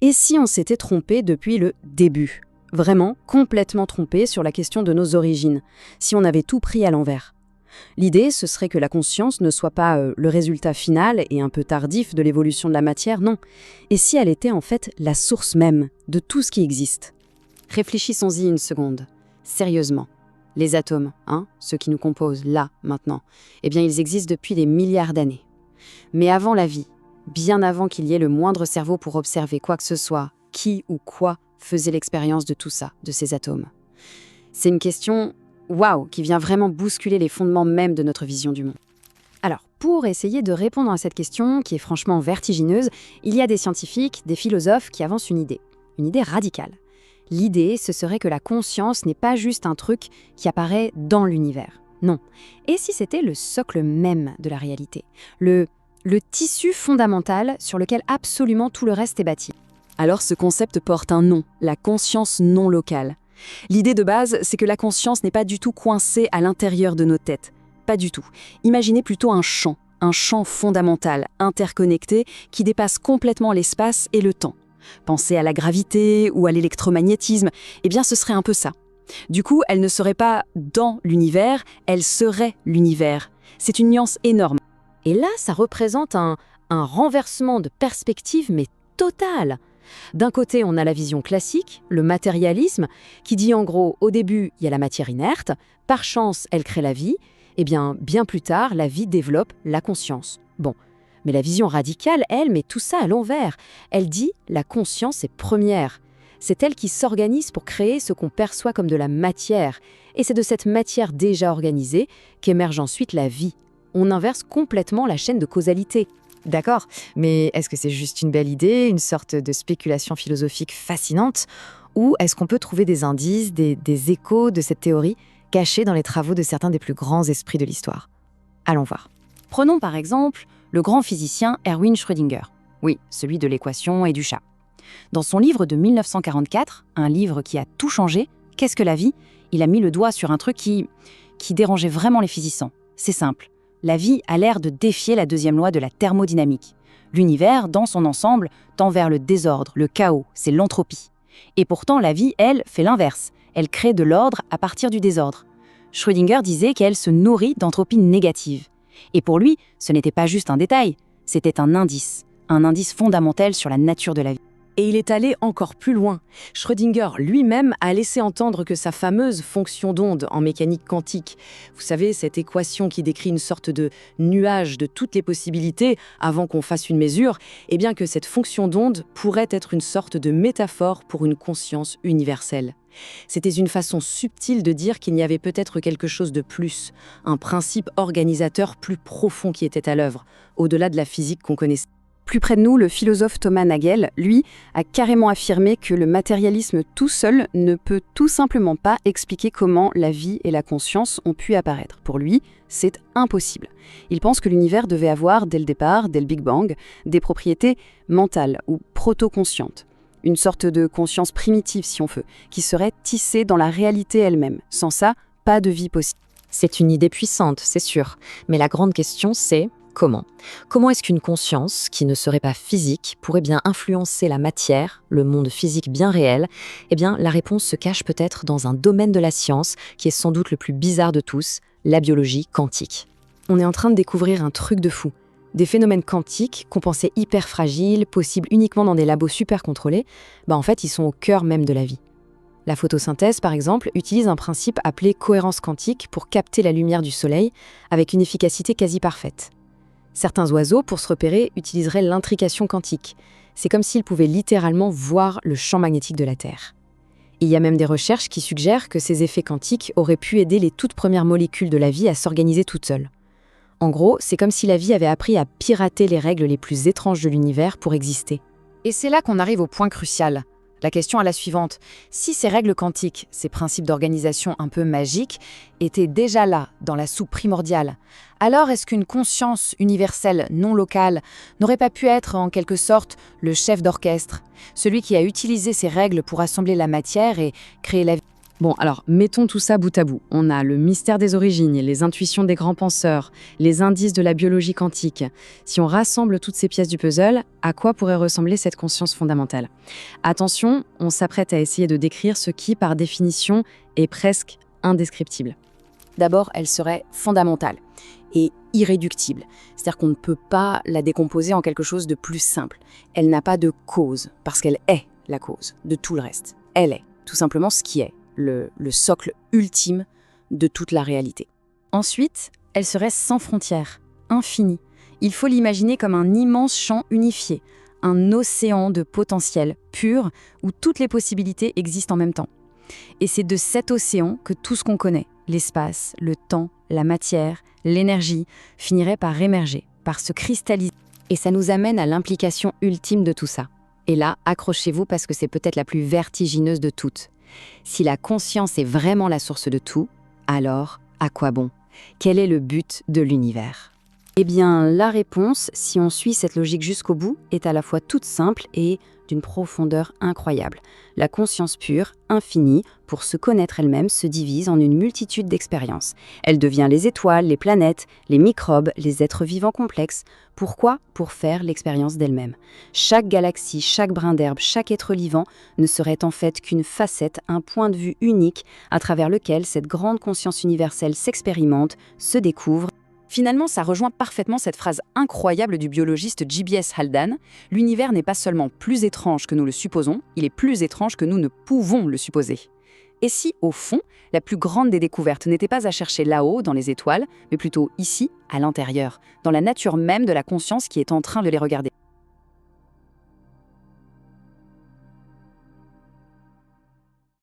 Et si on s'était trompé depuis le début? Vraiment complètement trompé sur la question de nos origines, si on avait tout pris à l'envers. L'idée, ce serait que la conscience ne soit pas le résultat final et un peu tardif de l'évolution de la matière, non. Et si elle était en fait la source même de tout ce qui existe? Réfléchissons-y une seconde, sérieusement. Les atomes, ceux qui nous composent, là, maintenant, eh bien ils existent depuis des milliards d'années. Mais avant la vie, bien avant qu'il y ait le moindre cerveau pour observer quoi que ce soit, qui ou quoi faisait l'expérience de tout ça, de ces atomes? C'est une question, waouh, qui vient vraiment bousculer les fondements même de notre vision du monde. Alors, pour essayer de répondre à cette question, qui est franchement vertigineuse, il y a des scientifiques, des philosophes qui avancent une idée radicale. L'idée, ce serait que la conscience n'est pas juste un truc qui apparaît dans l'univers. Non. Et si c'était le socle même de la réalité, le tissu fondamental sur lequel absolument tout le reste est bâti? Alors ce concept porte un nom, la conscience non locale. L'idée de base, c'est que la conscience n'est pas du tout coincée à l'intérieur de nos têtes. Pas du tout. Imaginez plutôt un champ fondamental, interconnecté, qui dépasse complètement l'espace et le temps. Pensez à la gravité ou à l'électromagnétisme, eh bien ce serait un peu ça. Du coup, elle ne serait pas dans l'univers, elle serait l'univers. C'est une nuance énorme. Et là, ça représente un renversement de perspective, mais total. D'un côté, on a la vision classique, le matérialisme, qui dit en gros, au début, il y a la matière inerte, par chance, elle crée la vie, et bien plus tard, la vie développe la conscience. Bon. Mais la vision radicale, elle, met tout ça à l'envers. Elle dit la conscience est première. C'est elle qui s'organise pour créer ce qu'on perçoit comme de la matière. Et c'est de cette matière déjà organisée qu'émerge ensuite la vie. On inverse complètement la chaîne de causalité. D'accord, mais est-ce que c'est juste une belle idée, une sorte de spéculation philosophique fascinante, ou est-ce qu'on peut trouver des indices, des échos de cette théorie cachés dans les travaux de certains des plus grands esprits de l'histoire? Allons voir. Prenons par exemple le grand physicien Erwin Schrödinger. Oui, celui de l'équation et du chat. Dans son livre de 1944, un livre qui a tout changé, Qu'est-ce que la vie? Il a mis le doigt sur un truc qui dérangeait vraiment les physiciens. C'est simple. La vie a l'air de défier la deuxième loi de la thermodynamique. L'univers, dans son ensemble, tend vers le désordre, le chaos, c'est l'entropie. Et pourtant, la vie, elle, fait l'inverse. Elle crée de l'ordre à partir du désordre. Schrödinger disait qu'elle se nourrit d'entropie négative. Et pour lui, ce n'était pas juste un détail, c'était un indice fondamental sur la nature de la vie. Et il est allé encore plus loin. Schrödinger lui-même a laissé entendre que sa fameuse fonction d'onde en mécanique quantique, vous savez, cette équation qui décrit une sorte de nuage de toutes les possibilités avant qu'on fasse une mesure, eh bien que cette fonction d'onde pourrait être une sorte de métaphore pour une conscience universelle. C'était une façon subtile de dire qu'il y avait peut-être quelque chose de plus, un principe organisateur plus profond qui était à l'œuvre, au-delà de la physique qu'on connaissait. Plus près de nous, le philosophe Thomas Nagel, lui, a carrément affirmé que le matérialisme tout seul ne peut tout simplement pas expliquer comment la vie et la conscience ont pu apparaître. Pour lui, c'est impossible. Il pense que l'univers devait avoir, dès le départ, dès le Big Bang, des propriétés mentales ou proto-conscientes. Une sorte de conscience primitive, si on veut, qui serait tissée dans la réalité elle-même. Sans ça, pas de vie possible. C'est une idée puissante, c'est sûr. Mais la grande question, c'est comment? Comment est-ce qu'une conscience, qui ne serait pas physique, pourrait bien influencer la matière, le monde physique bien réel? Eh bien, la réponse se cache peut-être dans un domaine de la science qui est sans doute le plus bizarre de tous, la biologie quantique. On est en train de découvrir un truc de fou. Des phénomènes quantiques qu'on pensait hyper fragiles, possibles uniquement dans des labos super contrôlés, en fait, ils sont au cœur même de la vie. La photosynthèse, par exemple, utilise un principe appelé cohérence quantique pour capter la lumière du soleil avec une efficacité quasi parfaite. Certains oiseaux, pour se repérer, utiliseraient l'intrication quantique. C'est comme s'ils pouvaient littéralement voir le champ magnétique de la Terre. Il y a même des recherches qui suggèrent que ces effets quantiques auraient pu aider les toutes premières molécules de la vie à s'organiser toutes seules. En gros, c'est comme si la vie avait appris à pirater les règles les plus étranges de l'univers pour exister. Et c'est là qu'on arrive au point crucial. La question est la suivante. Si ces règles quantiques, ces principes d'organisation un peu magiques, étaient déjà là, dans la soupe primordiale, alors est-ce qu'une conscience universelle non locale n'aurait pas pu être en quelque sorte le chef d'orchestre, celui qui a utilisé ces règles pour assembler la matière et créer la vie? Bon, alors, mettons tout ça bout à bout. On a le mystère des origines, les intuitions des grands penseurs, les indices de la biologie quantique. Si on rassemble toutes ces pièces du puzzle, à quoi pourrait ressembler cette conscience fondamentale? Attention, on s'apprête à essayer de décrire ce qui, par définition, est presque indescriptible. D'abord, elle serait fondamentale et irréductible. C'est-à-dire qu'on ne peut pas la décomposer en quelque chose de plus simple. Elle n'a pas de cause, parce qu'elle est la cause de tout le reste. Elle est tout simplement ce qui est. Le socle ultime de toute la réalité. Ensuite, elle serait sans frontières, infinie. Il faut l'imaginer comme un immense champ unifié, un océan de potentiel pur où toutes les possibilités existent en même temps. Et c'est de cet océan que tout ce qu'on connaît, l'espace, le temps, la matière, l'énergie, finirait par émerger, par se cristalliser. Et ça nous amène à l'implication ultime de tout ça. Et là, accrochez-vous parce que c'est peut-être la plus vertigineuse de toutes. Si la conscience est vraiment la source de tout, alors à quoi bon? Quel est le but de l'univers? Eh bien, la réponse, si on suit cette logique jusqu'au bout, est à la fois toute simple et d'une profondeur incroyable. La conscience pure, infinie, pour se connaître elle-même, se divise en une multitude d'expériences. Elle devient les étoiles, les planètes, les microbes, les êtres vivants complexes. Pourquoi? Pour faire l'expérience d'elle-même. Chaque galaxie, chaque brin d'herbe, chaque être vivant ne serait en fait qu'une facette, un point de vue unique à travers lequel cette grande conscience universelle s'expérimente, se découvre. Finalement, ça rejoint parfaitement cette phrase incroyable du biologiste J.B.S. Haldane. L'univers n'est pas seulement plus étrange que nous le supposons, il est plus étrange que nous ne pouvons le supposer. Et si, au fond, la plus grande des découvertes n'était pas à chercher là-haut, dans les étoiles, mais plutôt ici, à l'intérieur, dans la nature même de la conscience qui est en train de les regarder?